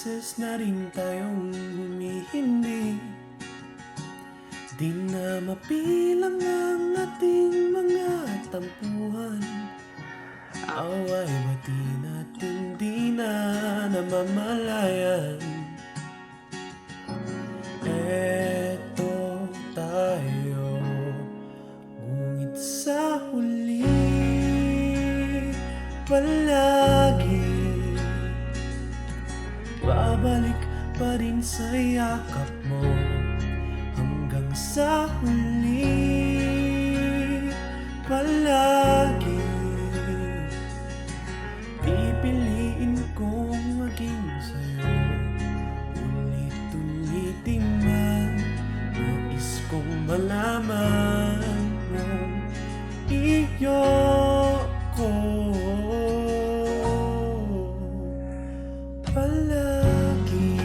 beses na rin tayong humihindi, di na mapilang ang ating mga tampuhan. Away bati natin di na namamalayan. Eto tayo, ngunit sa huli palagi babalik pa rin sa yakap mo. Hanggang sa huli palagi pipiliin kong maging sa'yo. Ulit-ulitin man, nais kong malaman mong iyo ko palagi.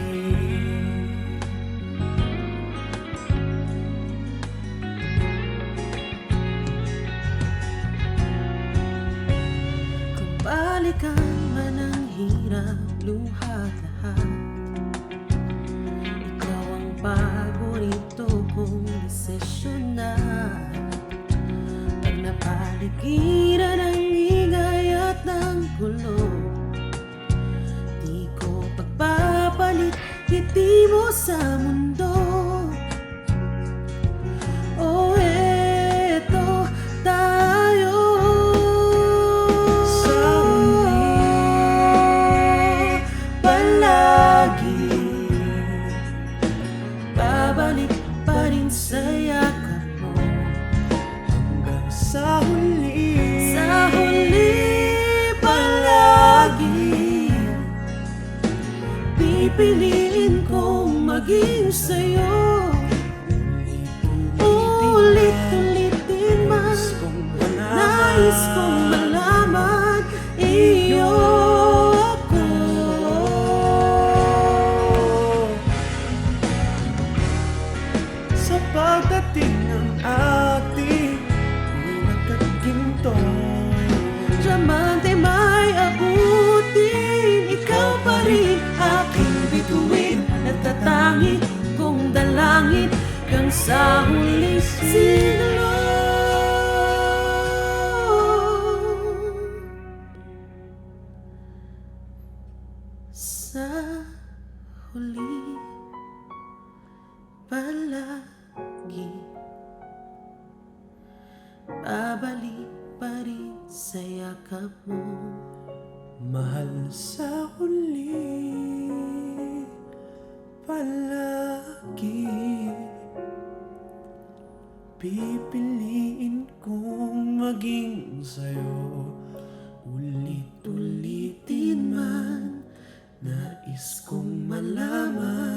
Kung balikan man ang hirap, luhat lahat, ikaw ang paborito kong desisyon na. Pag napaligiran ng ingay at ng gulo, di ko pagpapalit ngiti mo sa mundo. Oh, eto tayo sa huli palagi, babalik pa rin sa yakap mo. Hanggang sa huli palagi pipiliin kong maging sa'yo. Ulit-ulitin man, nais kong malaman iyo ako. Sa pagdating ng ating unang kaginto, diamante may abutin, ikaw pa rin aking bituin, natatangi kong dalangin hanggang sa huling siglo. Sa huli palagi babalik pa rin sa yakap mo. Mahal, sa huli palagi pipiliin kong maging sa'yo. Ulit-ulitin man, nais kong malaman